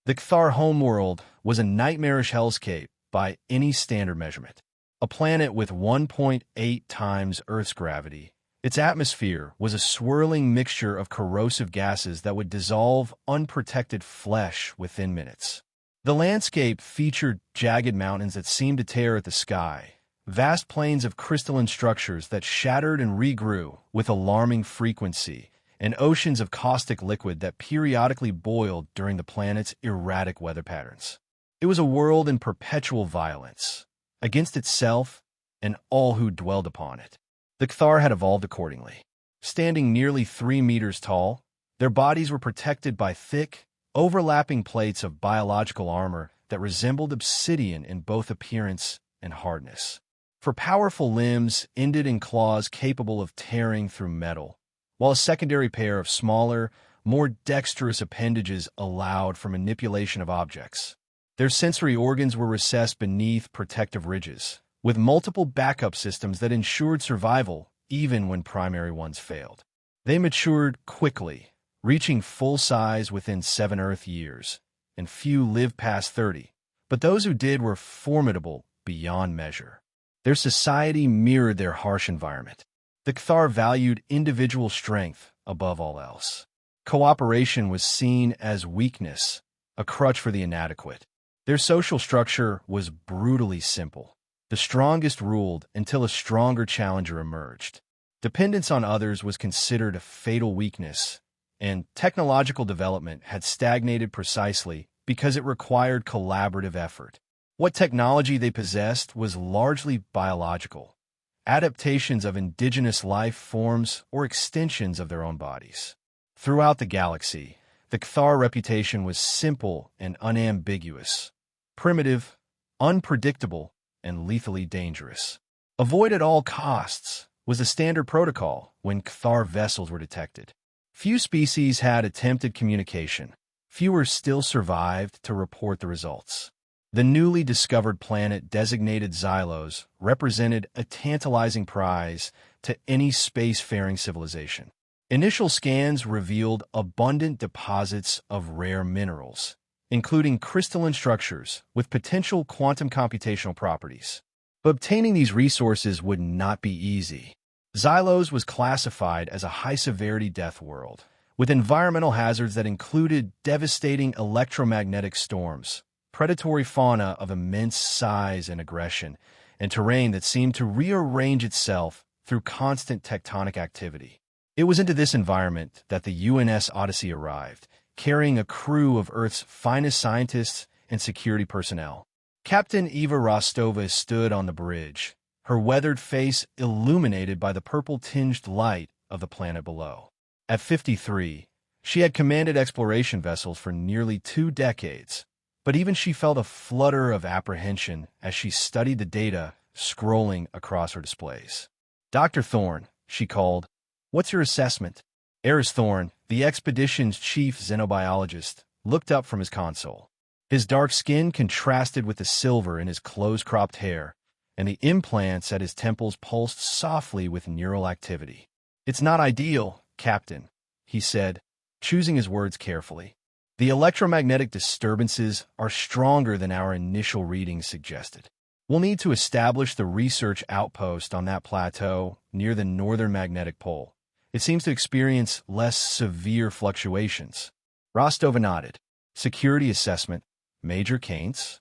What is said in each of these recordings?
The Cthar homeworld was a nightmarish hellscape by any standard measurement. A planet with 1.8 times Earth's gravity, its atmosphere was a swirling mixture of corrosive gases that would dissolve unprotected flesh within minutes. The landscape featured jagged mountains that seemed to tear at the sky, vast plains of crystalline structures that shattered and regrew with alarming frequency, and oceans of caustic liquid that periodically boiled during the planet's erratic weather patterns. It was a world in perpetual violence, against itself and all who dwelled upon it. The Cthar had evolved accordingly. Standing nearly 3 meters tall, their bodies were protected by thick, overlapping plates of biological armor that resembled obsidian in both appearance and hardness. For powerful limbs ended in claws capable of tearing through metal, while a secondary pair of smaller, more dexterous appendages allowed for manipulation of objects. Their sensory organs were recessed beneath protective ridges, with multiple backup systems that ensured survival even when primary ones failed. They matured quickly, reaching full size within 7 Earth years, and few lived past 30, but those who did were formidable beyond measure. Their society mirrored their harsh environment. The Cthar valued individual strength above all else. Cooperation was seen as weakness, a crutch for the inadequate. Their social structure was brutally simple. The strongest ruled until a stronger challenger emerged. Dependence on others was considered a fatal weakness, and technological development had stagnated precisely because it required collaborative effort. What technology they possessed was largely biological, adaptations of indigenous life forms or extensions of their own bodies. Throughout the galaxy, the Cthar reputation was simple and unambiguous, primitive, unpredictable, and lethally dangerous. Avoid at all costs was the standard protocol when Cthar vessels were detected. Few species had attempted communication. Fewer still survived to report the results. The newly discovered planet designated Xylos represented a tantalizing prize to any spacefaring civilization. Initial scans revealed abundant deposits of rare minerals, including crystalline structures with potential quantum computational properties. But obtaining these resources would not be easy. Xylos was classified as a high-severity death world, with environmental hazards that included devastating electromagnetic storms, predatory fauna of immense size and aggression, and terrain that seemed to rearrange itself through constant tectonic activity. It was into this environment that the UNS Odyssey arrived, carrying a crew of Earth's finest scientists and security personnel. Captain Eva Rostova stood on the bridge, her weathered face illuminated by the purple-tinged light of the planet below. At 53, she had commanded exploration vessels for nearly 2 decades, but even she felt a flutter of apprehension as she studied the data scrolling across her displays. "Dr. Thorne," she called, "what's your assessment?" Eris Thorne, the expedition's chief xenobiologist, looked up from his console. His dark skin contrasted with the silver in his close-cropped hair, and the implants at his temples pulsed softly with neural activity. "It's not ideal, Captain," he said, choosing his words carefully. "The electromagnetic disturbances are stronger than our initial readings suggested. We'll need to establish the research outpost on that plateau near the northern magnetic pole. It seems to experience less severe fluctuations." Rostova nodded. "Security assessment, Major Kainz?"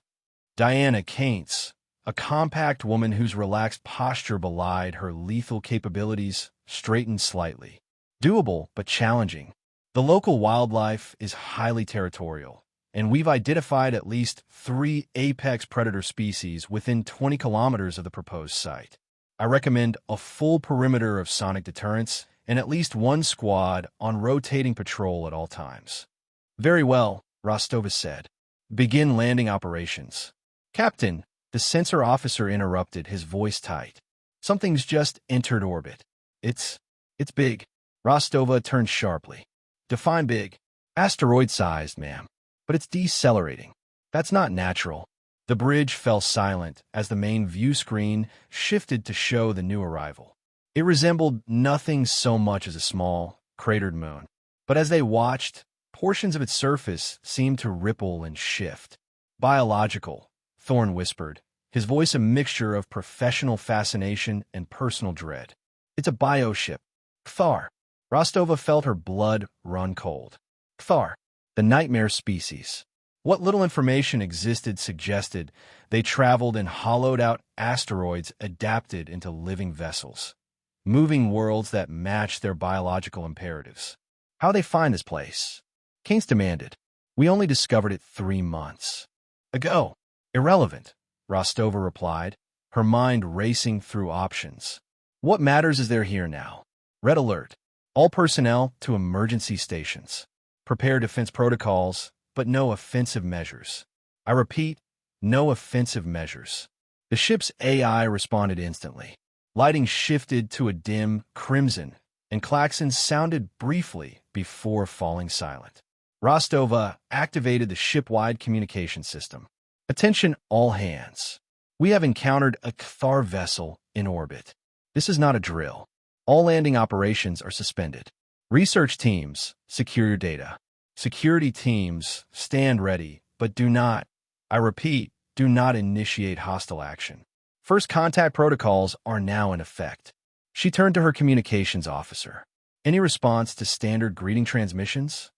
Diana Kainz, a compact woman whose relaxed posture belied her lethal capabilities, straightened slightly. "Doable, but challenging. The local wildlife is highly territorial, and we've identified at least 3 apex predator species within 20 kilometers of the proposed site. I recommend a full perimeter of sonic deterrence and at least 1 squad on rotating patrol at all times." "Very well," Rostova said. "Begin landing operations." "Captain," the sensor officer interrupted, his voice tight. "Something's just entered orbit. It's big." Rostova turned sharply. "Define big." "Asteroid-sized, ma'am. But it's decelerating." "That's not natural." The bridge fell silent as the main view screen shifted to show the new arrival. It resembled nothing so much as a small, cratered moon. But as they watched, Portions of its surface seemed to ripple and shift. Biological, Thorne whispered, his voice a mixture of professional fascination and personal dread. It's a bioship. Kthar. Rostova felt her blood run cold. Kthar, the nightmare species. What little information existed suggested they traveled in hollowed-out asteroids adapted into living vessels, moving worlds that matched their biological imperatives. How they find this place? Keynes demanded. We only discovered it 3 months ago. Irrelevant, Rostova replied, her mind racing through options. What matters is they're here now. Red alert. All personnel to emergency stations. Prepare defense protocols, but no offensive measures. I repeat, no offensive measures. The ship's AI responded instantly. Lighting shifted to a dim crimson, and klaxons sounded briefly before falling silent. Rostova activated the ship-wide communication system. Attention all hands. We have encountered a Kthar vessel in orbit. This is not a drill. All landing operations are suspended. Research teams, secure your data. Security teams, stand ready, but do not, I repeat, do not initiate hostile action. First contact protocols are now in effect. She turned to her communications officer. Any response to standard greeting transmissions?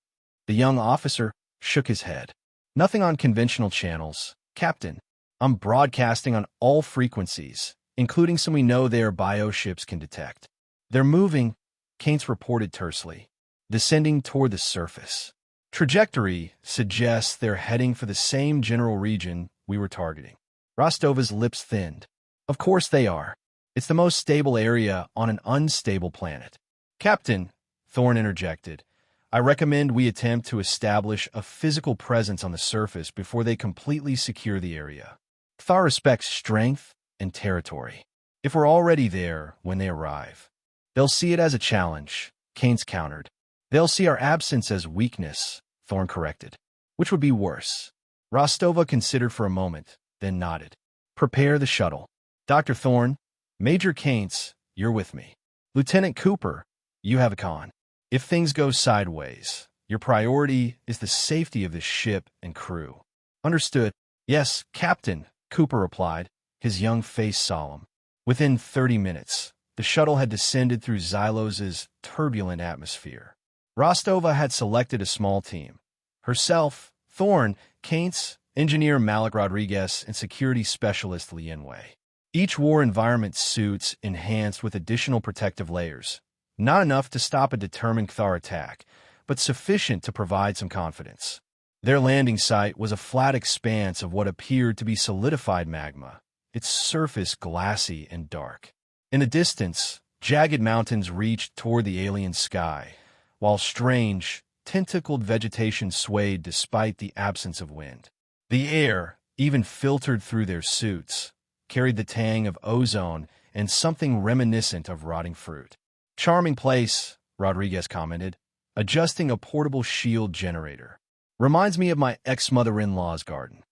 The young officer shook his head. Nothing on conventional channels. Captain, I'm broadcasting on all frequencies, including some we know their bioships can detect. They're moving, Keynes reported tersely, descending toward the surface. Trajectory suggests they're heading for the same general region we were targeting. Rostova's lips thinned. Of course they are. It's the most stable area on an unstable planet. Captain, Thorne interjected, I recommend we attempt to establish a physical presence on the surface before they completely secure the area. Kthar respects strength and territory. If we're already there when they arrive, they'll see it as a challenge, Keynes countered. They'll see our absence as weakness, Thorne corrected. Which would be worse? Rostova considered for a moment, then nodded. Prepare the shuttle. Dr. Thorne, Major Keynes, you're with me. Lieutenant Cooper, you have a con. If things go sideways, your priority is the safety of the ship and crew. Understood. Yes, Captain, Cooper replied, his young face solemn. Within 30 minutes, the shuttle had descended through Xylos's turbulent atmosphere. Rostova had selected a small team. Herself, Thorne, Keynes, engineer Malik Rodriguez, and security specialist Lien Wei. Each wore environment suits enhanced with additional protective layers. Not enough to stop a determined Kthar attack, but sufficient to provide some confidence. Their landing site was a flat expanse of what appeared to be solidified magma, its surface glassy and dark. In the distance, jagged mountains reached toward the alien sky, while strange, tentacled vegetation swayed despite the absence of wind. The air, even filtered through their suits, carried the tang of ozone and something reminiscent of rotting fruit. Charming place, Rodriguez commented, adjusting a portable shield generator. Reminds me of my ex-mother-in-law's garden.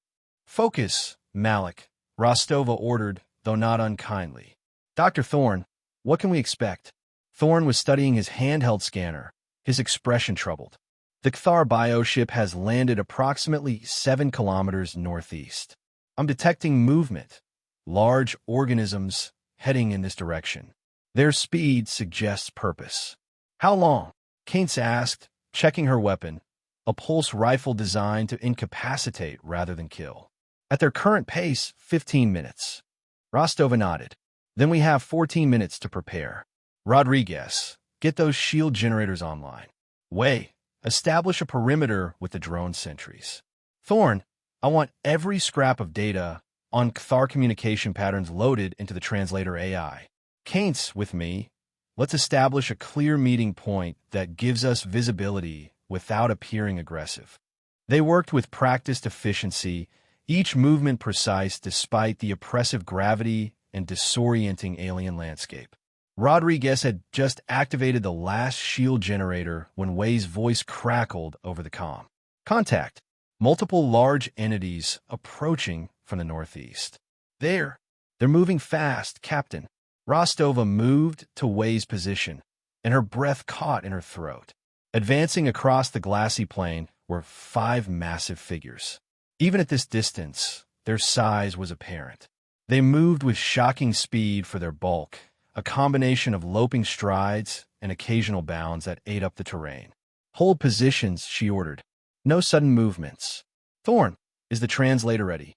Focus, Malik, Rostova ordered, though not unkindly. Dr. Thorne, what can we expect? Thorne was studying his handheld scanner, his expression troubled. The Kthar bioship has landed approximately 7 kilometers northeast. I'm detecting movement, large organisms heading in this direction. Their speed suggests purpose. How long? Keynes asked, checking her weapon, a pulse rifle designed to incapacitate rather than kill. At their current pace, 15 minutes. Rostova nodded. Then we have 14 minutes to prepare. Rodriguez, get those shield generators online. Wei, establish a perimeter with the drone sentries. Thorne, I want every scrap of data on Kthar communication patterns loaded into the translator AI. Keynes, with me, let's establish a clear meeting point that gives us visibility without appearing aggressive. They worked with practiced efficiency, each movement precise despite the oppressive gravity and disorienting alien landscape. Rodriguez had just activated the last shield generator when Wei's voice crackled over the comm. Contact. Multiple large entities approaching from the northeast. They're moving fast, Captain. Rostova moved to Wei's position, and her breath caught in her throat. Advancing across the glassy plain were 5 massive figures. Even at this distance, their size was apparent. They moved with shocking speed for their bulk, a combination of loping strides and occasional bounds that ate up the terrain. "Hold positions," she ordered. "No sudden movements." "Thorn, is the translator ready?"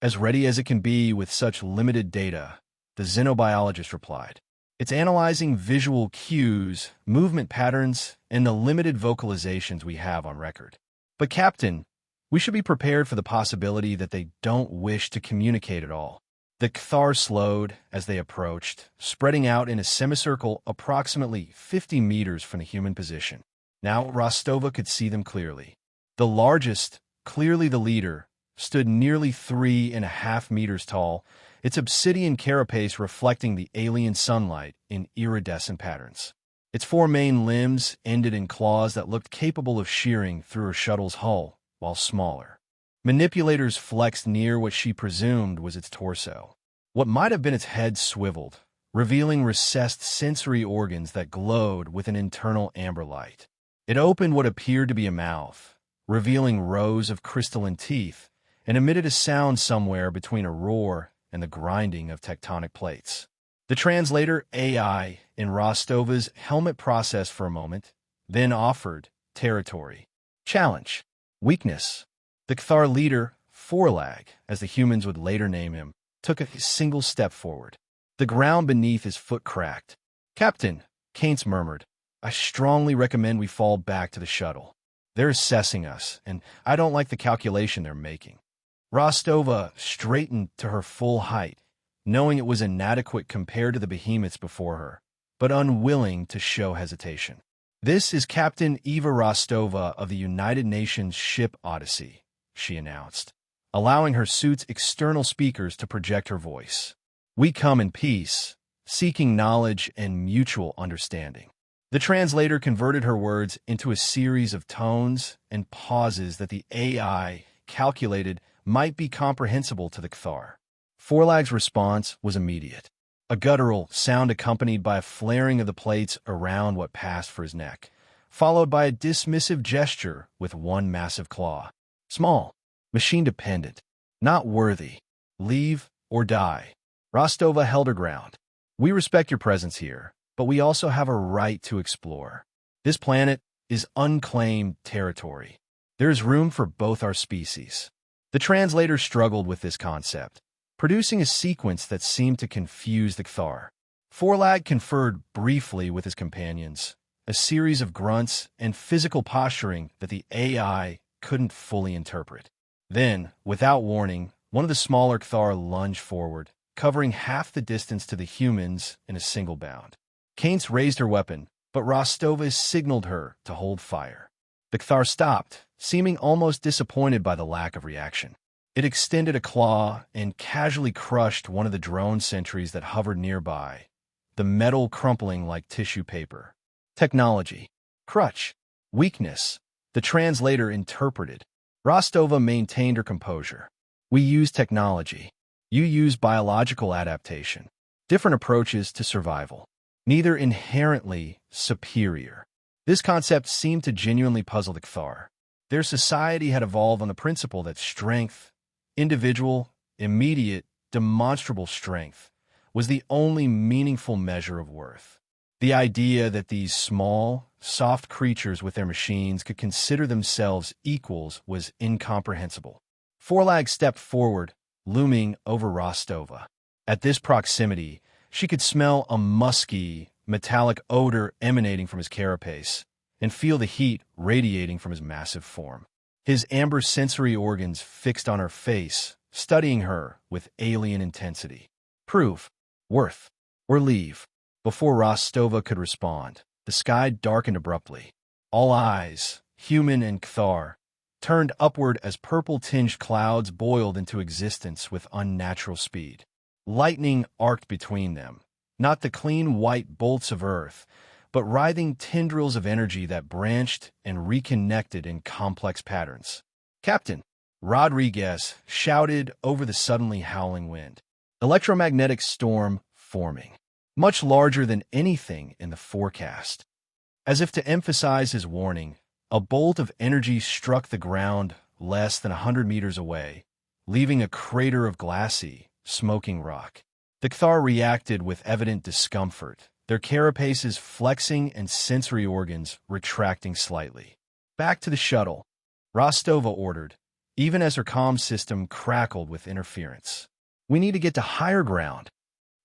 "As ready as it can be with such limited data," the xenobiologist replied. "It's analyzing visual cues, movement patterns, and the limited vocalizations we have on record." "But Captain, we should be prepared for the possibility that they don't wish to communicate at all." The Cathar slowed as they approached, spreading out in a semicircle approximately 50 meters from the human position. Now Rostova could see them clearly. The largest, clearly the leader, stood nearly 3.5 meters tall, its obsidian carapace reflecting the alien sunlight in iridescent patterns. Its 4 main limbs ended in claws that looked capable of shearing through a shuttle's hull, while smaller. Manipulators flexed near what she presumed was its torso. What might have been its head swiveled, revealing recessed sensory organs that glowed with an internal amber light. It opened what appeared to be a mouth, revealing rows of crystalline teeth, and emitted a sound somewhere between a roar and the grinding of tectonic plates. The translator AI in Rostova's helmet processed for a moment, then offered territory. Challenge. Weakness. The Cathar leader, Forlag, as the humans would later name him, took a single step forward. The ground beneath his foot cracked. "Captain," Keynes murmured, "I strongly recommend we fall back to the shuttle. They're assessing us, and I don't like the calculation they're making." Rostova straightened to her full height, knowing it was inadequate compared to the behemoths before her, but unwilling to show hesitation. "This is Captain Eva Rostova of the United Nations ship Odyssey," she announced, allowing her suit's external speakers to project her voice. "We come in peace, seeking knowledge and mutual understanding." The translator converted her words into a series of tones and pauses that the AI calculated might be comprehensible to the Cathar. Forlag's response was immediate. A guttural sound accompanied by a flaring of the plates around what passed for his neck, followed by a dismissive gesture with one massive claw. "Small, machine-dependent, not worthy. Leave or die." Rostova held her ground. "We respect your presence here, but we also have a right to explore. This planet is unclaimed territory. There is room for both our species." The translator struggled with this concept, producing a sequence that seemed to confuse the Cathar. Forlag conferred briefly with his companions, a series of grunts and physical posturing that the AI couldn't fully interpret. Then, without warning, one of the smaller Cathar lunged forward, covering half the distance to the humans in a single bound. Keynes raised her weapon, but Rostova signaled her to hold fire. The Cathar stopped, seeming almost disappointed by the lack of reaction. It extended a claw and casually crushed one of the drone sentries that hovered nearby, the metal crumpling like tissue paper. Technology. Crutch. Weakness. The translator interpreted. Rostova maintained her composure. "We use technology. You use biological adaptation. Different approaches to survival. Neither inherently superior." This concept seemed to genuinely puzzle the Cathar. Their society had evolved on the principle that strength, individual, immediate, demonstrable strength, was the only meaningful measure of worth. The idea that these small, soft creatures with their machines could consider themselves equals was incomprehensible. Forlag stepped forward, looming over Rostova. At this proximity, she could smell a musky, metallic odor emanating from his carapace and feel the heat radiating from his massive form. His amber sensory organs fixed on her face, studying her with alien intensity. "Prove, worth, or leave." Before Rostova could respond, the sky darkened abruptly. All eyes, human and Cathar, turned upward as purple-tinged clouds boiled into existence with unnatural speed. Lightning arced between them, not the clean white bolts of Earth, but writhing tendrils of energy that branched and reconnected in complex patterns. "Captain!" Rodriguez shouted over the suddenly howling wind. Electromagnetic storm forming, much larger than anything in the forecast. As if to emphasize his warning, a bolt of energy struck the ground less than 100 meters away, leaving a crater of glassy, smoking rock. The Kthar reacted with evident discomfort, their carapaces flexing and sensory organs retracting slightly. Back to the shuttle, Rostova ordered, even as her comm system crackled with interference. We need to get to higher ground.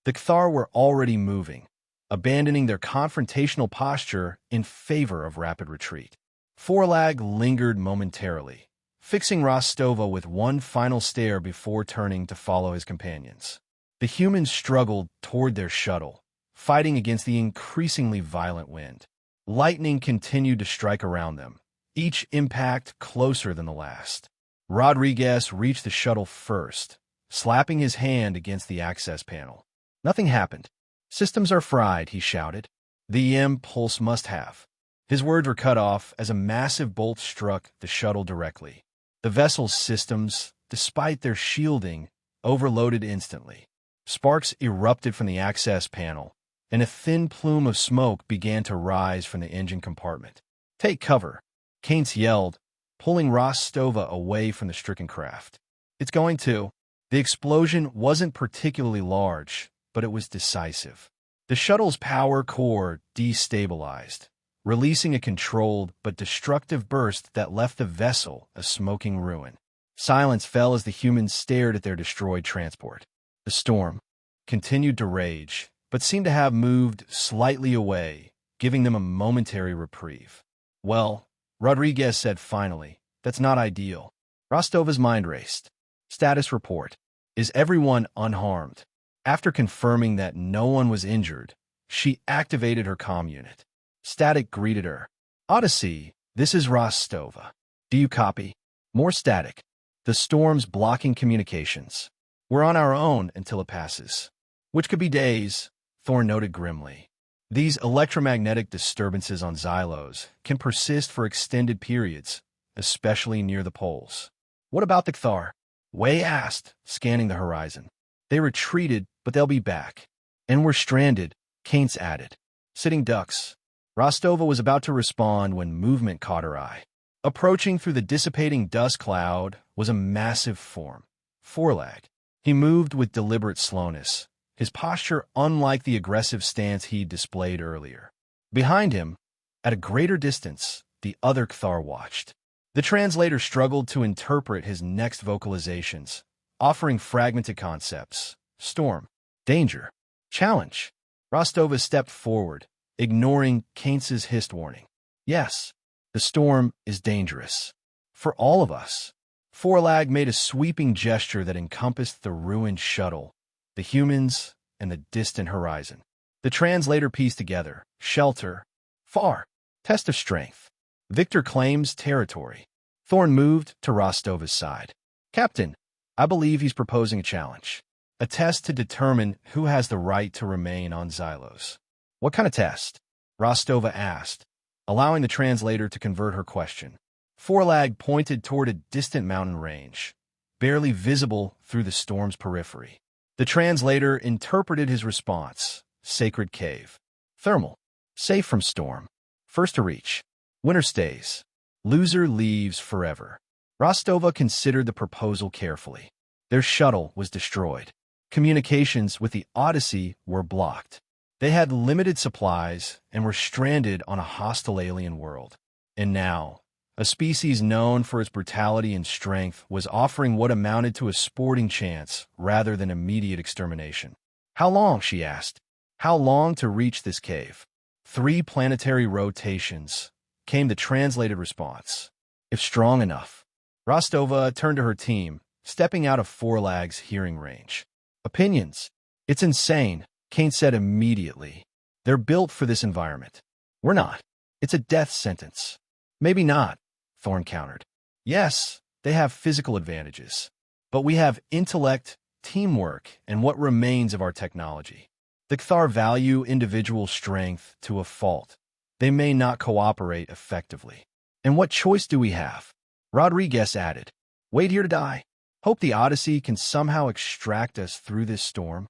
The Kthar were already moving, abandoning their confrontational posture in favor of rapid retreat. Forlag lingered momentarily, fixing Rostova with one final stare before turning to follow his companions. The humans struggled toward their shuttle, fighting against the increasingly violent wind. Lightning continued to strike around them, each impact closer than the last. Rodriguez reached the shuttle first, slapping his hand against the access panel. Nothing happened. "Systems are fried," he shouted. "The impulse must have." His words were cut off as a massive bolt struck the shuttle directly. The vessel's systems, despite their shielding, overloaded instantly. Sparks erupted from the access panel, and a thin plume of smoke began to rise from the engine compartment. "Take cover," Keynes yelled, pulling Rostova away from the stricken craft. "It's going to." The explosion wasn't particularly large, but it was decisive. The shuttle's power core destabilized, releasing a controlled but destructive burst that left the vessel a smoking ruin. Silence fell as the humans stared at their destroyed transport. The storm continued to rage, but seemed to have moved slightly away, giving them a momentary reprieve. "Well," Rodriguez said finally, "that's not ideal." Rostova's mind raced. "Status report. Is everyone unharmed?" After confirming that no one was injured, she activated her comm unit. Static greeted her. "Odyssey, this is Rostova. Do you copy?" More static. "The storm's blocking communications. We're on our own until it passes." "Which could be days," Thorne noted grimly. "These electromagnetic disturbances on Xylos can persist for extended periods, especially near the poles." "What about the Kthar?" Wei asked, scanning the horizon. "They retreated, but they'll be back." "And we're stranded," Keynes added. "Sitting ducks." Rostova was about to respond when movement caught her eye. Approaching through the dissipating dust cloud was a massive form, Forlag. He moved with deliberate slowness, his posture unlike the aggressive stance he'd displayed earlier. Behind him, at a greater distance, the other Kthar watched. The translator struggled to interpret his next vocalizations, offering fragmented concepts: storm, danger, challenge. Rostova stepped forward, ignoring Keynes's hissed warning. "Yes, the storm is dangerous. For all of us." Forlag made a sweeping gesture that encompassed the ruined shuttle, the humans, and the distant horizon. The translator pieced together: shelter, far, test of strength. Victor claims territory. Thorne moved to Rostova's side. "Captain, I believe he's proposing a challenge. A test to determine who has the right to remain on Xylos." "What kind of test?" Rostova asked, allowing the translator to convert her question. Forlag pointed toward a distant mountain range, barely visible through the storm's periphery. The translator interpreted his response: sacred cave. Thermal. Safe from storm. First to reach. Winter stays. Loser leaves forever. Rostova considered the proposal carefully. Their shuttle was destroyed. Communications with the Odyssey were blocked. They had limited supplies and were stranded on a hostile alien world. And now, a species known for its brutality and strength was offering what amounted to a sporting chance rather than immediate extermination. "How long?" she asked. "How long to reach this cave?" 3 planetary rotations, came the translated response. "If strong enough." Rostova turned to her team, stepping out of Forlag's hearing range. "Opinions? It's insane," Keynes said immediately. "They're built for this environment. We're not. It's a death sentence." "Maybe not," Thorne countered. "Yes, they have physical advantages. But we have intellect, teamwork, and what remains of our technology. The Kthar value individual strength to a fault. They may not cooperate effectively. And what choice do we have?" Rodriguez added. "Wait here to die? Hope the Odyssey can somehow extract us through this storm?"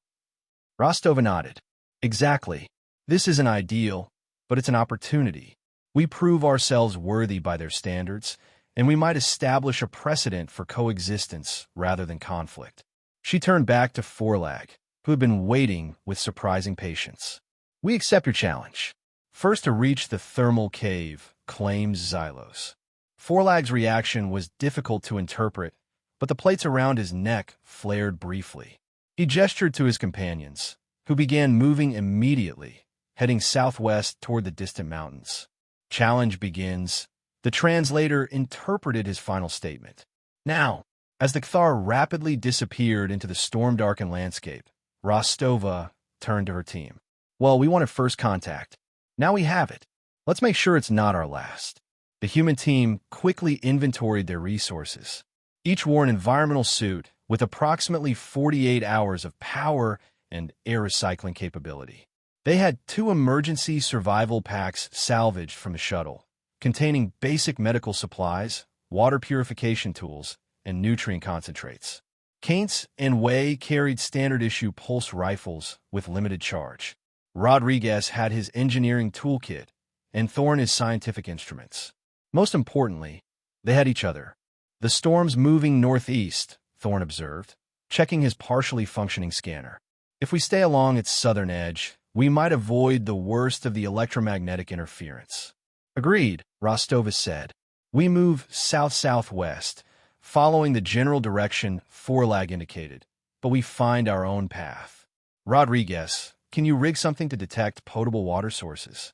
Rostova nodded. "Exactly. This isn't ideal, but it's an opportunity. We prove ourselves worthy by their standards, and we might establish a precedent for coexistence rather than conflict. She turned back to Forlag, who had been waiting with surprising patience. We accept your challenge. First to reach the thermal cave, claims Xylos. Forlag's reaction was difficult to interpret, but the plates around his neck flared briefly. He gestured to his companions, who began moving immediately, heading southwest toward the distant mountains. Challenge begins. The translator interpreted his final statement. Now, as the Kthar rapidly disappeared into the storm-darkened landscape, Rostova turned to her team. Well, we wanted first contact. Now we have it. Let's make sure it's not our last. The human team quickly inventoried their resources. Each wore an environmental suit with approximately 48 hours of power and air recycling capability. They had 2 emergency survival packs salvaged from the shuttle, containing basic medical supplies, water purification tools, and nutrient concentrates. Kainz and Wei carried standard-issue pulse rifles with limited charge. Rodriguez had his engineering toolkit, and Thorne his scientific instruments. Most importantly, they had each other. The storm's moving northeast, Thorne observed, checking his partially functioning scanner. If we stay along its southern edge, we might avoid the worst of the electromagnetic interference. Agreed, Rostova said. We move south-southwest, following the general direction Forlag indicated, but we find our own path. Rodriguez, can you rig something to detect potable water sources?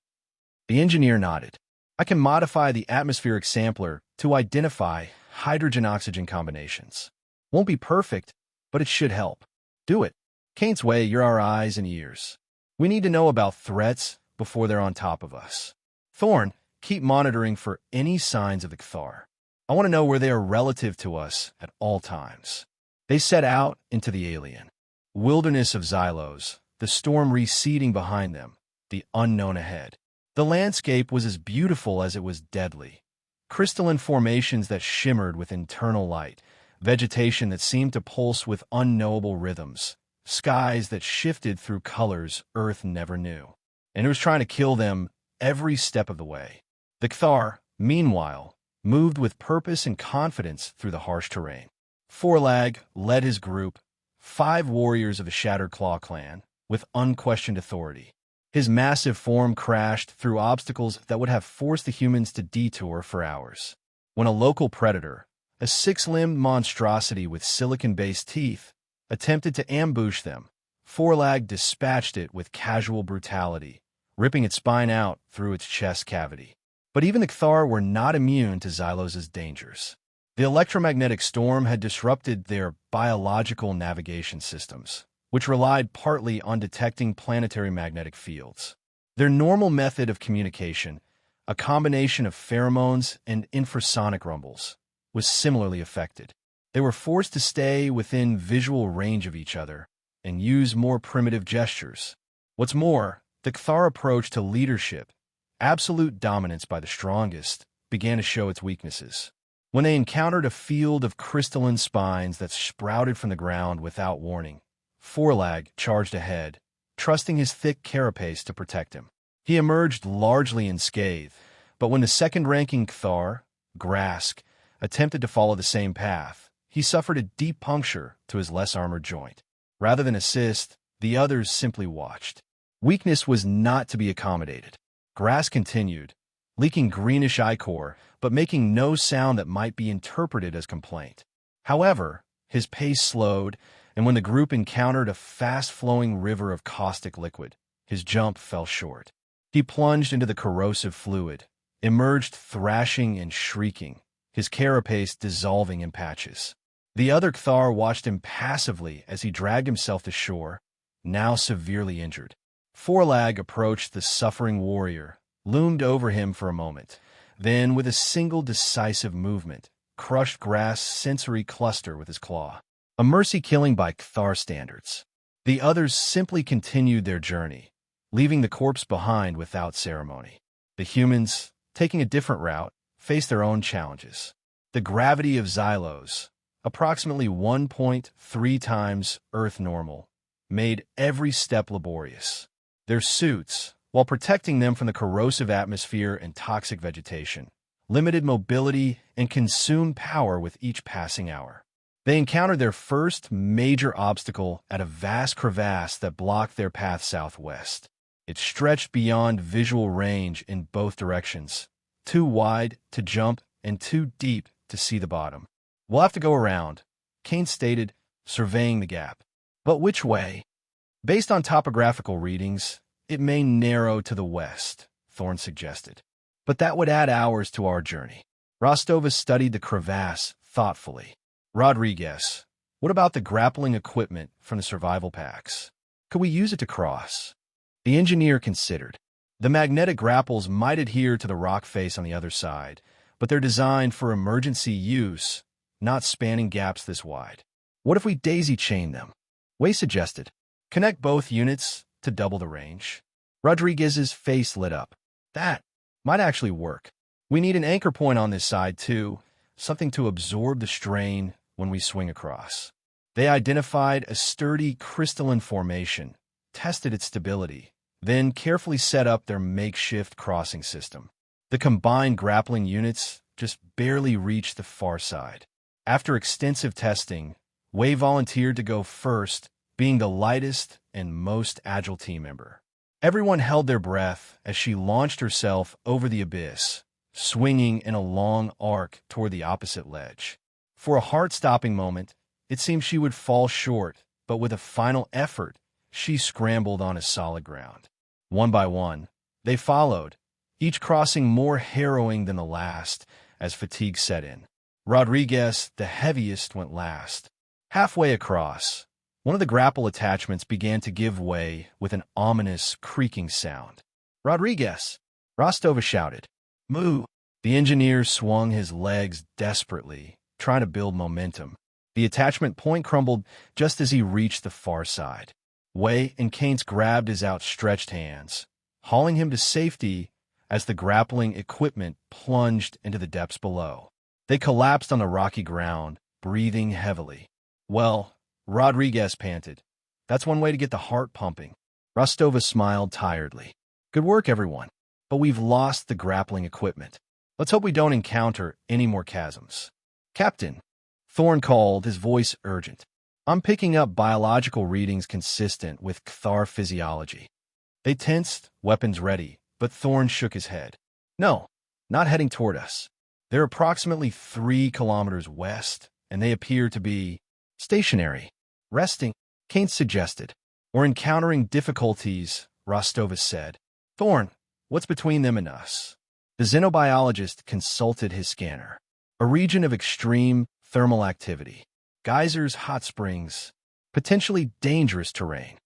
The engineer nodded. I can modify the atmospheric sampler to identify hydrogen-oxygen combinations. Won't be perfect, but it should help. Do it. Kainz Wei, you're our eyes and ears. We need to know about threats before they're on top of us. Thorne, keep monitoring for any signs of the Kthar. I want to know where they are relative to us at all times. They set out into the alien wilderness of Xylos, the storm receding behind them, the unknown ahead. The landscape was as beautiful as it was deadly. Crystalline formations that shimmered with internal light, vegetation that seemed to pulse with unknowable rhythms, skies that shifted through colors Earth never knew. And it was trying to kill them every step of the way. The Kthar, meanwhile, moved with purpose and confidence through the harsh terrain. Forlag led his group, 5 warriors of the Shattered Claw clan, with unquestioned authority. His massive form crashed through obstacles that would have forced the humans to detour for hours. When a local predator, a 6-limbed monstrosity with silicon-based teeth, attempted to ambush them, Forlag dispatched it with casual brutality, ripping its spine out through its chest cavity. But even the Kthar were not immune to Xylos' dangers. The electromagnetic storm had disrupted their biological navigation systems, which relied partly on detecting planetary magnetic fields. Their normal method of communication, a combination of pheromones and infrasonic rumbles, was similarly affected. They were forced to stay within visual range of each other and use more primitive gestures. What's more, the Kthar approach to leadership, absolute dominance by the strongest, began to show its weaknesses. When they encountered a field of crystalline spines that sprouted from the ground without warning, Forlag charged ahead, trusting his thick carapace to protect him. He emerged largely unscathed, but when the second-ranking Kthar, Grask, attempted to follow the same path, he suffered a deep puncture to his less armored joint. Rather than assist, the others simply watched. Weakness was not to be accommodated. Grass continued, leaking greenish ichor, but making no sound that might be interpreted as complaint. However, his pace slowed, and when the group encountered a fast-flowing river of caustic liquid, his jump fell short. He plunged into the corrosive fluid, emerged thrashing and shrieking, his carapace dissolving in patches. The other Kthar watched him passively as he dragged himself to shore, now severely injured. Forlag approached the suffering warrior, loomed over him for a moment, then, with a single decisive movement, crushed Grass' sensory cluster with his claw. A mercy killing by Kthar standards. The others simply continued their journey, leaving the corpse behind without ceremony. The humans, taking a different route, faced their own challenges. The gravity of Xylos, approximately 1.3 times Earth normal, made every step laborious. Their suits, while protecting them from the corrosive atmosphere and toxic vegetation, limited mobility, and consumed power with each passing hour. They encountered their first major obstacle at a vast crevasse that blocked their path southwest. It stretched beyond visual range in both directions, too wide to jump and too deep to see the bottom. "We'll have to go around," Kane stated, surveying the gap. "But which way?" "Based on topographical readings, it may narrow to the west," Thorne suggested. "But that would add hours to our journey." Rostova studied the crevasse thoughtfully. "Rodriguez, what about the grappling equipment from the survival packs? Could we use it to cross?" The engineer considered. The magnetic grapples might adhere to the rock face on the other side, but they're designed for emergency use, not spanning gaps this wide. "What if we daisy-chain them?" Way suggested. "Connect both units to double the range." Rodriguez's face lit up. "That might actually work. We need an anchor point on this side, too, something to absorb the strain when we swing across." They identified a sturdy crystalline formation, tested its stability, then carefully set up their makeshift crossing system. The combined grappling units just barely reached the far side. After extensive testing, Wei volunteered to go first, being the lightest and most agile team member. Everyone held their breath as she launched herself over the abyss, swinging in a long arc toward the opposite ledge. For a heart-stopping moment, it seemed she would fall short, but with a final effort, she scrambled onto solid ground. One by one, they followed, each crossing more harrowing than the last as fatigue set in. Rodriguez, the heaviest, went last. Halfway across, one of the grapple attachments began to give way with an ominous creaking sound. "Rodriguez!" Rostova shouted. "Moo!" The engineer swung his legs desperately, trying to build momentum. The attachment point crumbled just as he reached the far side. Wei and Keynes grabbed his outstretched hands, hauling him to safety as the grappling equipment plunged into the depths below. They collapsed on the rocky ground, breathing heavily. "Well," Rodriguez panted, "that's one way to get the heart pumping." Rostova smiled tiredly. "Good work, everyone. But we've lost the grappling equipment. Let's hope we don't encounter any more chasms." "Captain," Thorne called, his voice urgent. "I'm picking up biological readings consistent with Kthar physiology." They tensed, weapons ready, but Thorne shook his head. "No, not heading toward us. They're approximately 3 kilometers west, and they appear to be stationary, resting," Keynes suggested. "Or encountering difficulties," Rostova said. "Thorne, what's between them and us?" The xenobiologist consulted his scanner. "A region of extreme thermal activity. Geysers, hot springs, potentially dangerous terrain,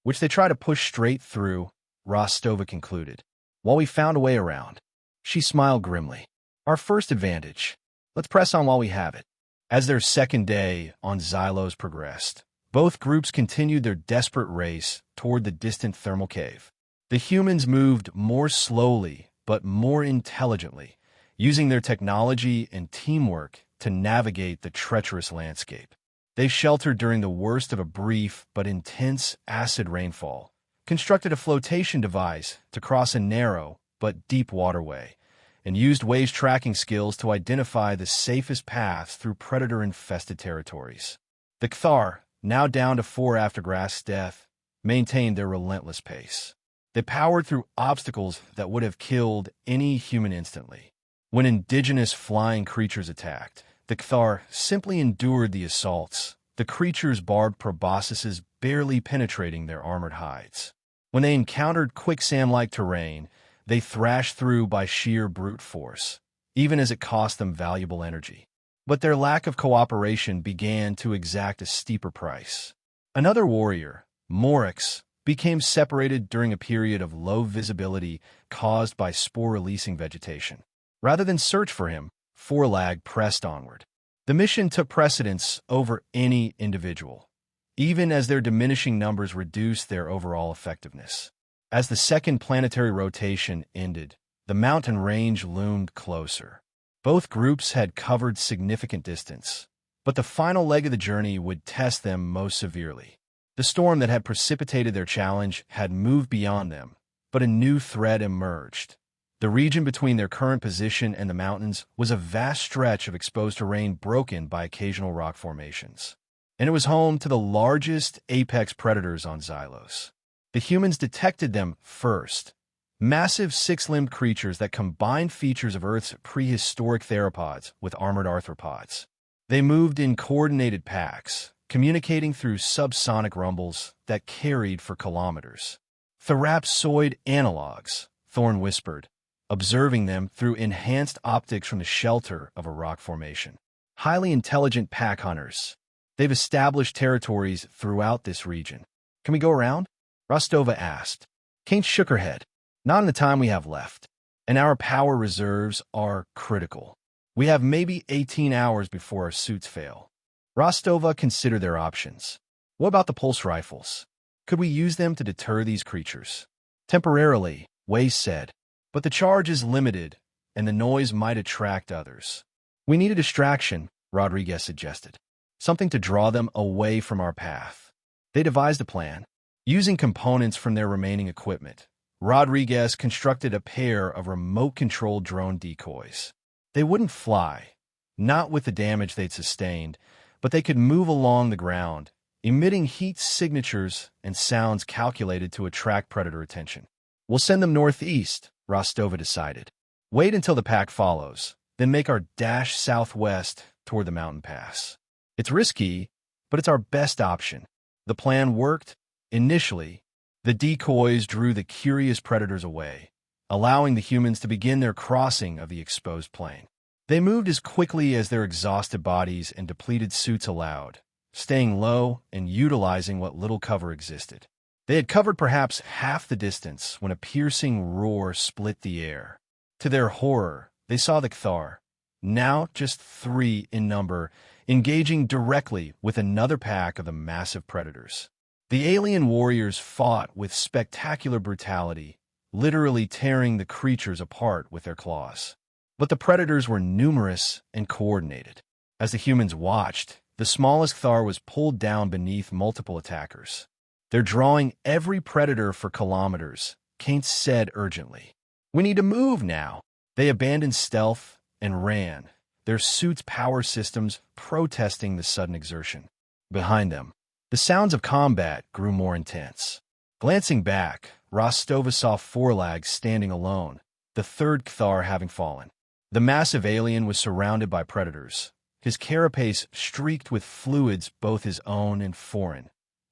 which they try to push straight through," Rostova concluded. "While we found a way around." She smiled grimly. "Our first advantage. Let's press on while we have it." As their second day on Xylos progressed, both groups continued their desperate race toward the distant thermal cave. The humans moved more slowly but more intelligently, using their technology and teamwork to navigate the treacherous landscape. They sheltered during the worst of a brief but intense acid rainfall, constructed a flotation device to cross a narrow but deep waterway, and used Wei's tracking skills to identify the safest paths through predator-infested territories. The Kthar, now down to 4 after Grass's death, maintained their relentless pace. They powered through obstacles that would have killed any human instantly. When indigenous flying creatures attacked, the Kthar simply endured the assaults, the creatures' barbed proboscises barely penetrating their armored hides. When they encountered quicksand-like terrain, they thrashed through by sheer brute force, even as it cost them valuable energy. But their lack of cooperation began to exact a steeper price. Another warrior, Morix, became separated during a period of low visibility caused by spore-releasing vegetation. Rather than search for him, Forlag pressed onward. The mission took precedence over any individual, even as their diminishing numbers reduced their overall effectiveness. As the second planetary rotation ended, the mountain range loomed closer. Both groups had covered significant distance, but the final leg of the journey would test them most severely. The storm that had precipitated their challenge had moved beyond them, but a new threat emerged. The region between their current position and the mountains was a vast stretch of exposed terrain broken by occasional rock formations. And it was home to the largest apex predators on Xylos. The humans detected them first. Massive six-limbed creatures that combined features of Earth's prehistoric theropods with armored arthropods. They moved in coordinated packs, communicating through subsonic rumbles that carried for kilometers. Therapsoid analogs, Thorne whispered, observing them through enhanced optics from the shelter of a rock formation. Highly intelligent pack hunters. They've established territories throughout this region. Can we go around? Rostova asked. Kate shook her head. Not in the time we have left. And our power reserves are critical. We have maybe 18 hours before our suits fail. Rostova considered their options. What about the pulse rifles? Could we use them to deter these creatures? Temporarily, Wei said. But the charge is limited, and the noise might attract others. We need a distraction, Rodriguez suggested. Something to draw them away from our path. They devised a plan. Using components from their remaining equipment, Rodriguez constructed a pair of remote-controlled drone decoys. They wouldn't fly, not with the damage they'd sustained, but they could move along the ground, emitting heat signatures and sounds calculated to attract predator attention. We'll send them northeast, Rostova decided. Wait until the pack follows, then make our dash southwest toward the mountain pass. It's risky, but it's our best option. The plan worked. Initially, the decoys drew the curious predators away, allowing the humans to begin their crossing of the exposed plain. They moved as quickly as their exhausted bodies and depleted suits allowed, staying low and utilizing what little cover existed. They had covered perhaps half the distance when a piercing roar split the air. To their horror, they saw the Cthar, now just 3 in number, engaging directly with another pack of the massive predators. The alien warriors fought with spectacular brutality, literally tearing the creatures apart with their claws. But the predators were numerous and coordinated. As the humans watched, the smallest Cthar was pulled down beneath multiple attackers. They're drawing every predator for kilometers, Kane said urgently. We need to move now. They abandoned stealth and ran, their suits' power systems protesting the sudden exertion. Behind them, the sounds of combat grew more intense. Glancing back, Rostova saw Forlag standing alone, the third Cthar having fallen. The massive alien was surrounded by predators, his carapace streaked with fluids both his own and foreign.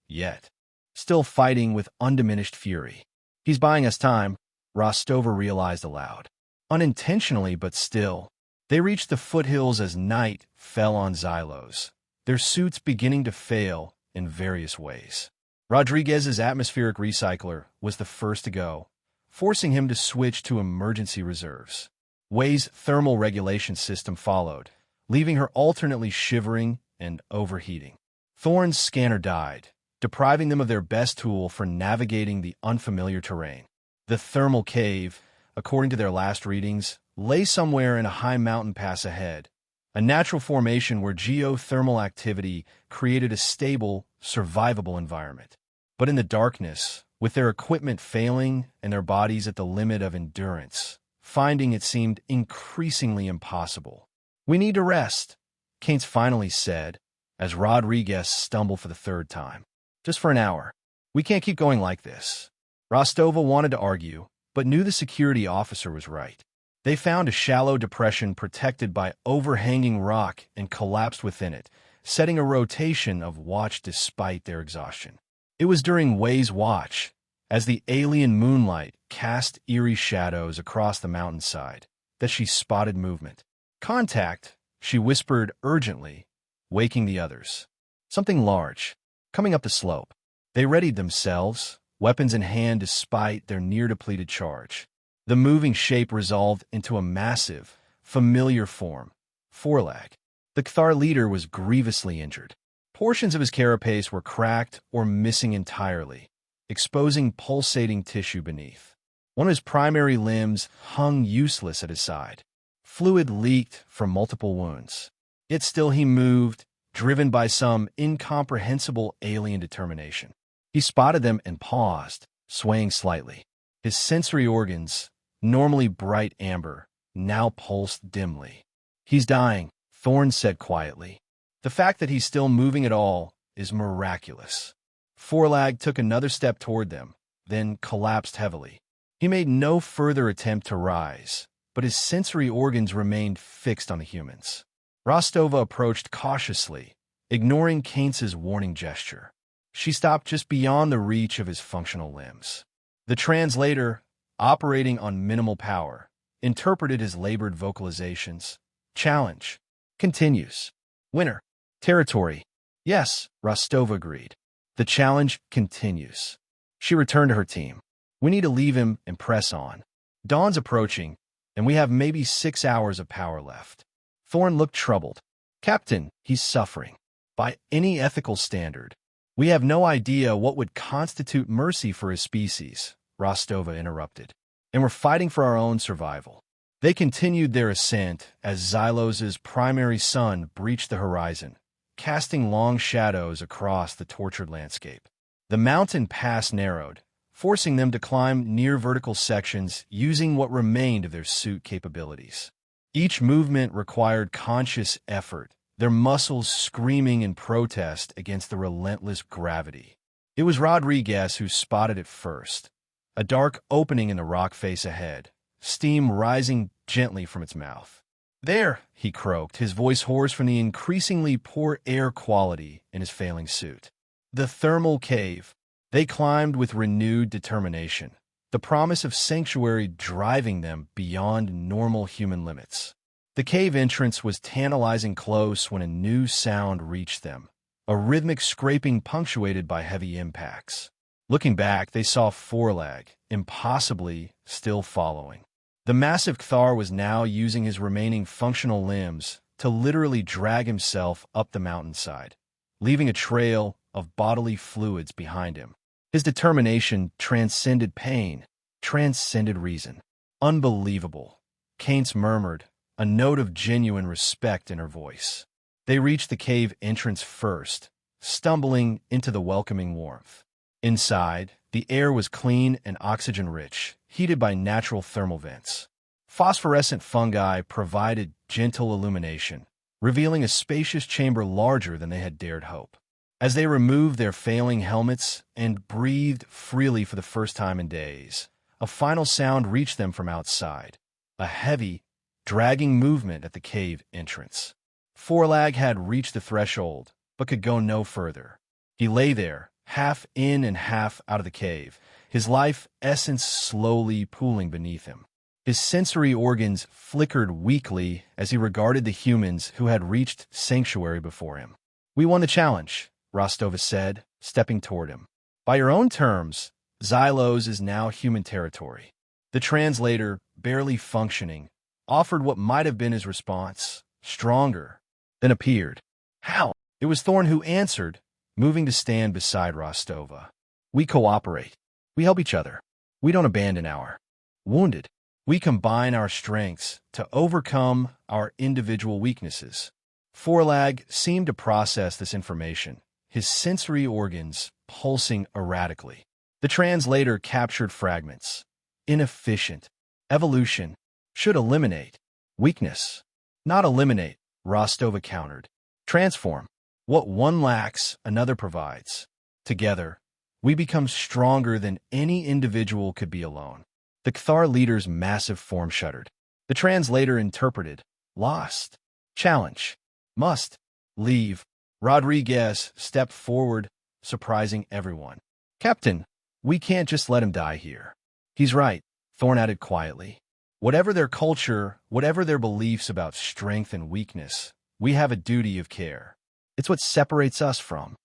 Yet, still fighting with undiminished fury. He's buying us time, Rostova realized aloud. Unintentionally, but still. They reached the foothills as night fell on Xylos, their suits beginning to fail in various ways. Rodriguez's atmospheric recycler was the first to go, forcing him to switch to emergency reserves. Wei's thermal regulation system followed, leaving her alternately shivering and overheating. Thorne's scanner died, depriving them of their best tool for navigating the unfamiliar terrain. The thermal cave, according to their last readings, lay somewhere in a high mountain pass ahead, a natural formation where geothermal activity created a stable, survivable environment. But in the darkness, with their equipment failing and their bodies at the limit of endurance, finding it seemed increasingly impossible. We need to rest, Keynes finally said, as Rodriguez stumbled for the third time. Just for an hour. We can't keep going like this. Rostova wanted to argue, but knew the security officer was right. They found a shallow depression protected by overhanging rock and collapsed within it, setting a rotation of watch despite their exhaustion. It was during Wei's watch, as the alien moonlight cast eerie shadows across the mountainside, that she spotted movement. Contact, she whispered urgently, waking the others. Something large, coming up the slope. They readied themselves, weapons in hand despite their near-depleted charge. The moving shape resolved into a massive, familiar form, Forlag. The Cthar leader was grievously injured. Portions of his carapace were cracked or missing entirely, exposing pulsating tissue beneath. One of his primary limbs hung useless at his side. Fluid leaked from multiple wounds. Yet still he moved, driven by some incomprehensible alien determination. He spotted them and paused, swaying slightly. His sensory organs, normally bright amber, now pulsed dimly. He's dying, Thorn said quietly. The fact that he's still moving at all is miraculous. Forlag took another step toward them, then collapsed heavily. He made no further attempt to rise, but his sensory organs remained fixed on the humans. Rostova approached cautiously, ignoring Keynes's warning gesture. She stopped just beyond the reach of his functional limbs. The translator, operating on minimal power, interpreted his labored vocalizations. Challenge. Continues. Winner. Territory. Yes, Rostova agreed. The challenge continues. She returned to her team. We need to leave him and press on. Dawn's approaching, and we have maybe 6 hours of power left. Thorn looked troubled. Captain, he's suffering. By any ethical standard, we have no idea what would constitute mercy for his species, Rostova interrupted. And we're fighting for our own survival. They continued their ascent as Xylos's primary sun breached the horizon, casting long shadows across the tortured landscape. The mountain pass narrowed, forcing them to climb near vertical sections using what remained of their suit capabilities. Each movement required conscious effort, their muscles screaming in protest against the relentless gravity. It was Rodriguez who spotted it first, a dark opening in the rock face ahead, steam rising gently from its mouth. There, he croaked, his voice hoarse from the increasingly poor air quality in his failing suit. The thermal cave. They climbed with renewed determination, the promise of sanctuary driving them beyond normal human limits. The cave entrance was tantalizing close when a new sound reached them, a rhythmic scraping punctuated by heavy impacts. Looking back, they saw Forlag, impossibly still following. The massive Cthar was now using his remaining functional limbs to literally drag himself up the mountainside, leaving a trail of bodily fluids behind him. His determination transcended pain, transcended reason. Unbelievable, Keynes murmured, a note of genuine respect in her voice. They reached the cave entrance first, stumbling into the welcoming warmth. Inside, the air was clean and oxygen-rich, heated by natural thermal vents. Phosphorescent fungi provided gentle illumination, revealing a spacious chamber larger than they had dared hope. As they removed their failing helmets and breathed freely for the first time in days, a final sound reached them from outside, a heavy, dragging movement at the cave entrance. Forlag had reached the threshold, but could go no further. He lay there, half in and half out of the cave, his life essence slowly pooling beneath him. His sensory organs flickered weakly as he regarded the humans who had reached sanctuary before him. We won the challenge, Rostova said, stepping toward him. By your own terms, Xylos is now human territory. The translator, barely functioning, offered what might have been his response, stronger, then appeared. How? It was Thorn who answered, moving to stand beside Rostova. We cooperate. We help each other. We don't abandon our wounded. We combine our strengths to overcome our individual weaknesses. Forlag seemed to process this information, his sensory organs pulsing erratically. The translator captured fragments. Inefficient. Evolution should eliminate. Weakness. Not eliminate, Rostova countered. Transform. What one lacks, another provides. Together, we become stronger than any individual could be alone. The Cthar leader's massive form shuddered. The translator interpreted. Lost. Challenge. Must. Leave. Rodriguez stepped forward, surprising everyone. Captain, we can't just let him die here. He's right, Thorn added quietly. Whatever their culture, whatever their beliefs about strength and weakness, we have a duty of care. It's what separates us from.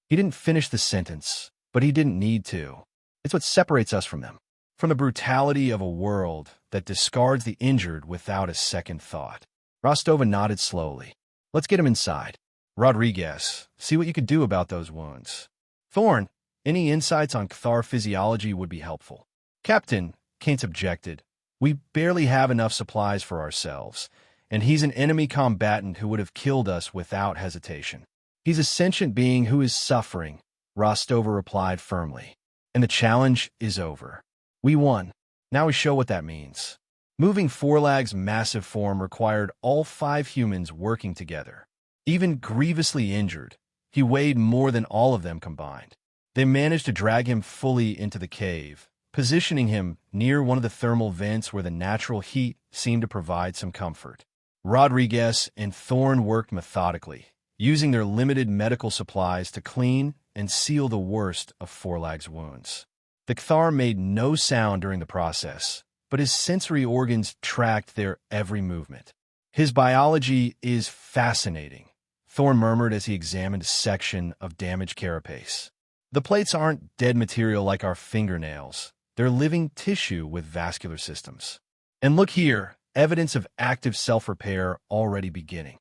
He didn't finish the sentence, but he didn't need to. It's what separates us from them. From the brutality of a world that discards the injured without a second thought. Rostova nodded slowly. Let's get him inside. Rodriguez, see what you can do about those wounds. Thorn, any insights on Cthar physiology would be helpful. Captain, Keynes objected. We barely have enough supplies for ourselves, and he's an enemy combatant who would have killed us without hesitation. He's a sentient being who is suffering, Rostova replied firmly. And the challenge is over. We won. Now we show what that means. Moving Forlag's massive form required all 5 humans working together. Even grievously injured, he weighed more than all of them combined. They managed to drag him fully into the cave, positioning him near one of the thermal vents where the natural heat seemed to provide some comfort. Rodriguez and Thorne worked methodically, using their limited medical supplies to clean and seal the worst of Forlag's wounds. The Cthar made no sound during the process, but his sensory organs tracked their every movement. His biology is fascinating, Thorne murmured as he examined a section of damaged carapace. The plates aren't dead material like our fingernails. They're living tissue with vascular systems. And look here, evidence of active self-repair already beginning.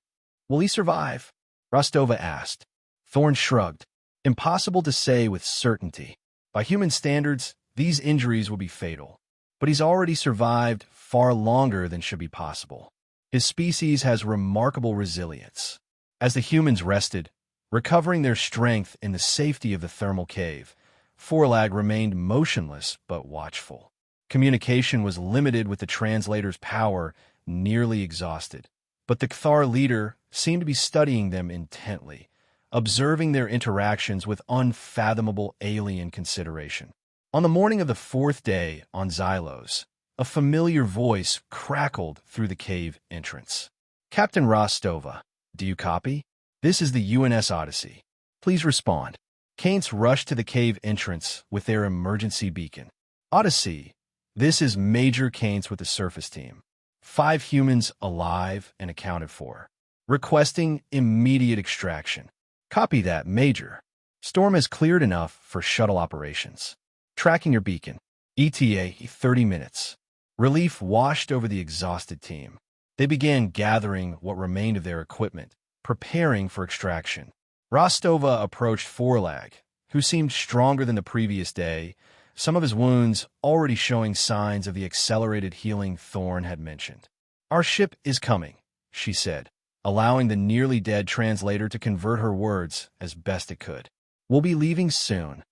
Will he survive? Rostova asked. Thorne shrugged. Impossible to say with certainty. By human standards, these injuries will be fatal. But he's already survived far longer than should be possible. His species has remarkable resilience. As the humans rested, recovering their strength in the safety of the thermal cave, Forlag remained motionless but watchful. Communication was limited with the translator's power nearly exhausted, but the Cthar leader seemed to be studying them intently, observing their interactions with unfathomable alien consideration. On the morning of the 4th day on Xylos, a familiar voice crackled through the cave entrance. Captain Rostova, do you copy? This is the UNS Odyssey. Please respond. Kainz rushed to the cave entrance with their emergency beacon. Odyssey, this is Major Kainz with the surface team. 5 humans alive and accounted for. Requesting immediate extraction. Copy that, Major. Storm has cleared enough for shuttle operations. Tracking your beacon. ETA 30 minutes. Relief washed over the exhausted team. They began gathering what remained of their equipment, preparing for extraction. Rostova approached Forlag, who seemed stronger than the previous day, some of his wounds already showing signs of the accelerated healing Thorne had mentioned. Our ship is coming, she said, allowing the nearly dead translator to convert her words as best it could. We'll be leaving soon.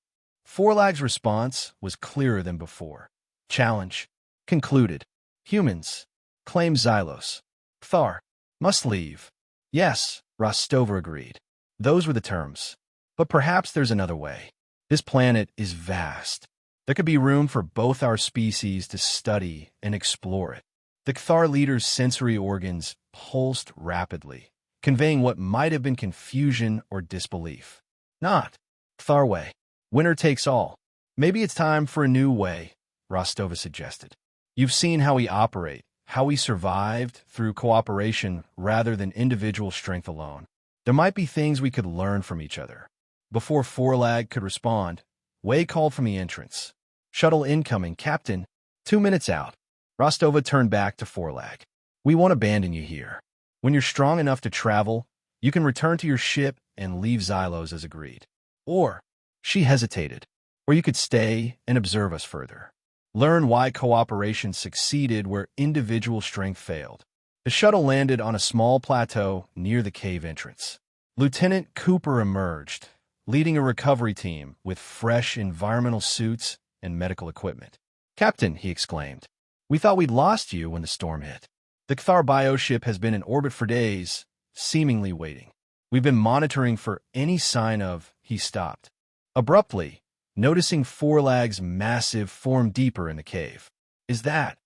Forlag's response was clearer than before. Challenge. Concluded. Humans. Claim Xylos. Cthar. Must leave. Yes, Rostova agreed. Those were the terms. But perhaps there's another way. This planet is vast. There could be room for both our species to study and explore it. The Cthar leader's sensory organs pulsed rapidly, conveying what might have been confusion or disbelief. Not. Cthar way. Winner takes all. Maybe it's time for a new way, Rostova suggested. You've seen how we operate, how we survived through cooperation rather than individual strength alone. There might be things we could learn from each other. Before Forlag could respond, Wei called from the entrance. Shuttle incoming, Captain. 2 minutes out. Rostova turned back to Forlag. We won't abandon you here. When you're strong enough to travel, you can return to your ship and leave Xylos as agreed. Or, she hesitated, or you could stay and observe us further. Learn why cooperation succeeded where individual strength failed. The shuttle landed on a small plateau near the cave entrance. Lieutenant Cooper emerged, leading a recovery team with fresh environmental suits and medical equipment. Captain, he exclaimed, we thought we'd lost you when the storm hit. The Cthar bioship has been in orbit for days, seemingly waiting. We've been monitoring for any sign of... He stopped. Abruptly, noticing Forlag's massive form deeper in the cave. Is that?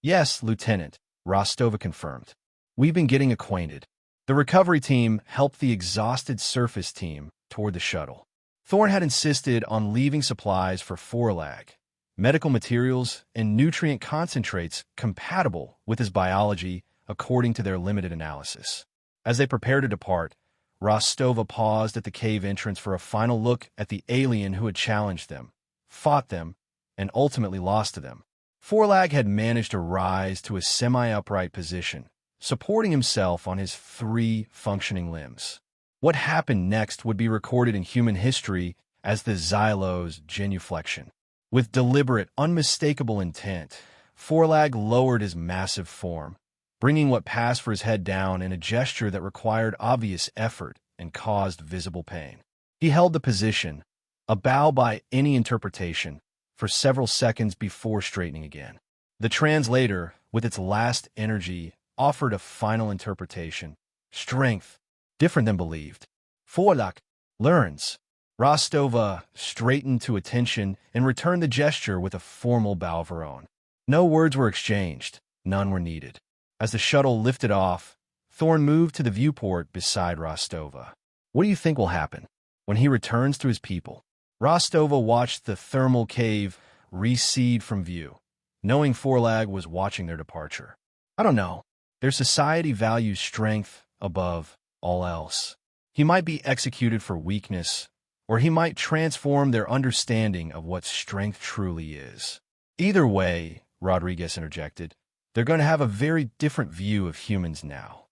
Yes, Lieutenant, Rostova confirmed. We've been getting acquainted. The recovery team helped the exhausted surface team toward the shuttle. Thorne had insisted on leaving supplies for Forlag, medical materials, and nutrient concentrates compatible with his biology according to their limited analysis. As they prepared to depart, Rostova paused at the cave entrance for a final look at the alien who had challenged them, fought them, and ultimately lost to them. Forlag had managed to rise to a semi-upright position, supporting himself on his 3 functioning limbs. What happened next would be recorded in human history as the Xylos genuflection. With deliberate, unmistakable intent, Forlag lowered his massive form, bringing what passed for his head down in a gesture that required obvious effort and caused visible pain. He held the position, a bow by any interpretation, for several seconds before straightening again. The translator, with its last energy, offered a final interpretation. Strength, different than believed. Forlak, learns. Rostova straightened to attention and returned the gesture with a formal bow of her own. No words were exchanged. None were needed. As the shuttle lifted off, Thorn moved to the viewport beside Rostova. What do you think will happen when he returns to his people? Rostova watched the thermal cave recede from view, knowing Forlag was watching their departure. I don't know. Their society values strength above all else. He might be executed for weakness, or he might transform their understanding of what strength truly is. Either way, Rodriguez interjected, they're going to have a very different view of humans now.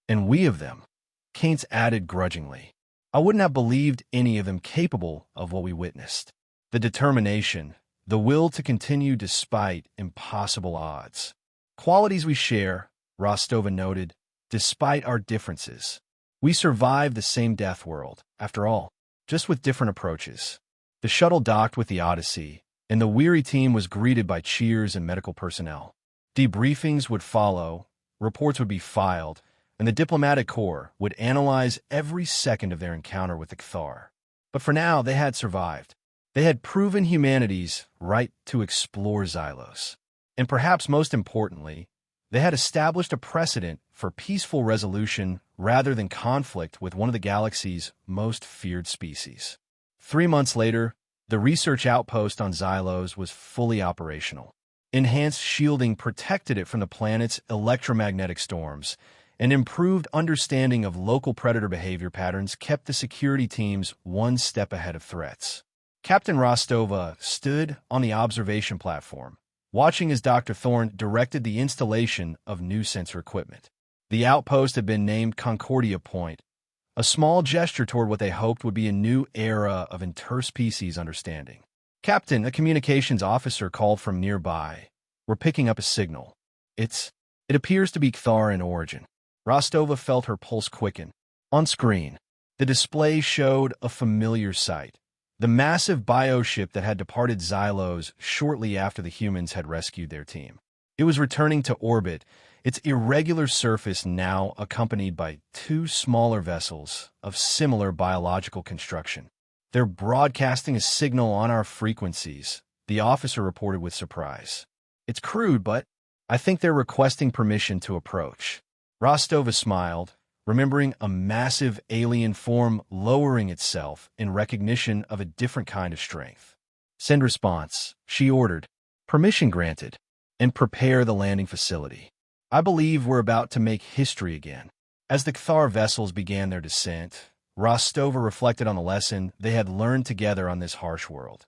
And we of them, Keynes added grudgingly. I wouldn't have believed any of them capable of what we witnessed. The determination, the will to continue despite impossible odds. Qualities we share, Rostova noted, despite our differences. We survived the same Deathworld, after all, just with different approaches. The shuttle docked with the Odyssey, and the weary team was greeted by cheers and medical personnel. Debriefings would follow, reports would be filed, and the diplomatic corps would analyze every second of their encounter with the Cthar. But for now, they had survived. They had proven humanity's right to explore Xylos. And perhaps most importantly, they had established a precedent for peaceful resolution rather than conflict with one of the galaxy's most feared species. 3 months later, the research outpost on Xylos was fully operational. Enhanced shielding protected it from the planet's electromagnetic storms, and improved understanding of local predator behavior patterns kept the security teams one step ahead of threats. Captain Rostova stood on the observation platform, watching as Dr. Thorne directed the installation of new sensor equipment. The outpost had been named Concordia Point, a small gesture toward what they hoped would be a new era of interspecies understanding. Captain, a communications officer called from nearby. We're picking up a signal. It appears to be Cthar in origin. Rostova felt her pulse quicken. On screen, the display showed a familiar sight. The massive bioship that had departed Xylos shortly after the humans had rescued their team. It was returning to orbit, its irregular surface now accompanied by 2 smaller vessels of similar biological construction. They're broadcasting a signal on our frequencies, the officer reported with surprise. It's crude, but I think they're requesting permission to approach. Rostova smiled, remembering a massive alien form lowering itself in recognition of a different kind of strength. Send response, she ordered. Permission granted, and prepare the landing facility. I believe we're about to make history again. As the Cthar vessels began their descent, Rostova reflected on the lesson they had learned together on this harsh world.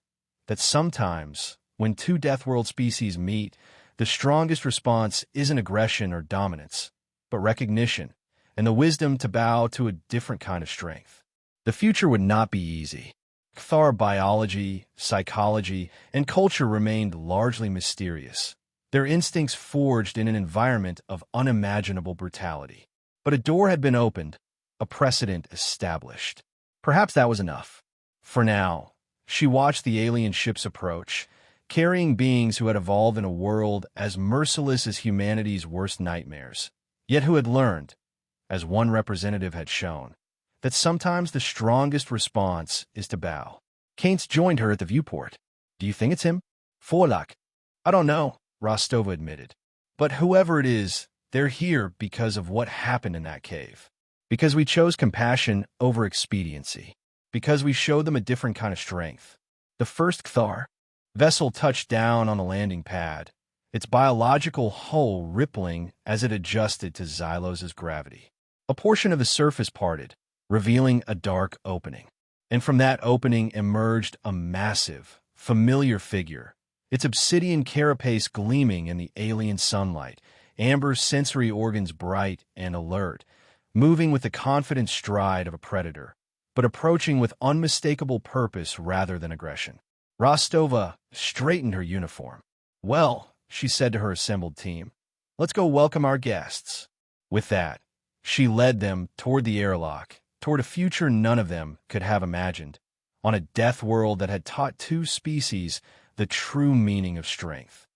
That sometimes, when 2 Deathworld species meet, the strongest response isn't aggression or dominance, but recognition, and the wisdom to bow to a different kind of strength. The future would not be easy. Cthar biology, psychology, and culture remained largely mysterious, their instincts forged in an environment of unimaginable brutality. But a door had been opened, a precedent established. Perhaps that was enough. For now, she watched the alien ships approach, carrying beings who had evolved in a world as merciless as humanity's worst nightmares, yet who had learned, as one representative had shown, that sometimes the strongest response is to bow. Keynes joined her at the viewport. Do you think it's him? Forlak. I don't know, Rostova admitted. But whoever it is, they're here because of what happened in that cave. Because we chose compassion over expediency. Because we showed them a different kind of strength. The first Cthar vessel touched down on the landing pad, its biological hull rippling as it adjusted to Xylos' gravity. A portion of the surface parted, revealing a dark opening. And from that opening emerged a massive, familiar figure, its obsidian carapace gleaming in the alien sunlight, amber sensory organs bright and alert, moving with the confident stride of a predator, but approaching with unmistakable purpose rather than aggression. Rostova straightened her uniform. Well, she said to her assembled team, let's go welcome our guests. With that, she led them toward the airlock, toward a future none of them could have imagined, on a death world that had taught 2 species the true meaning of strength.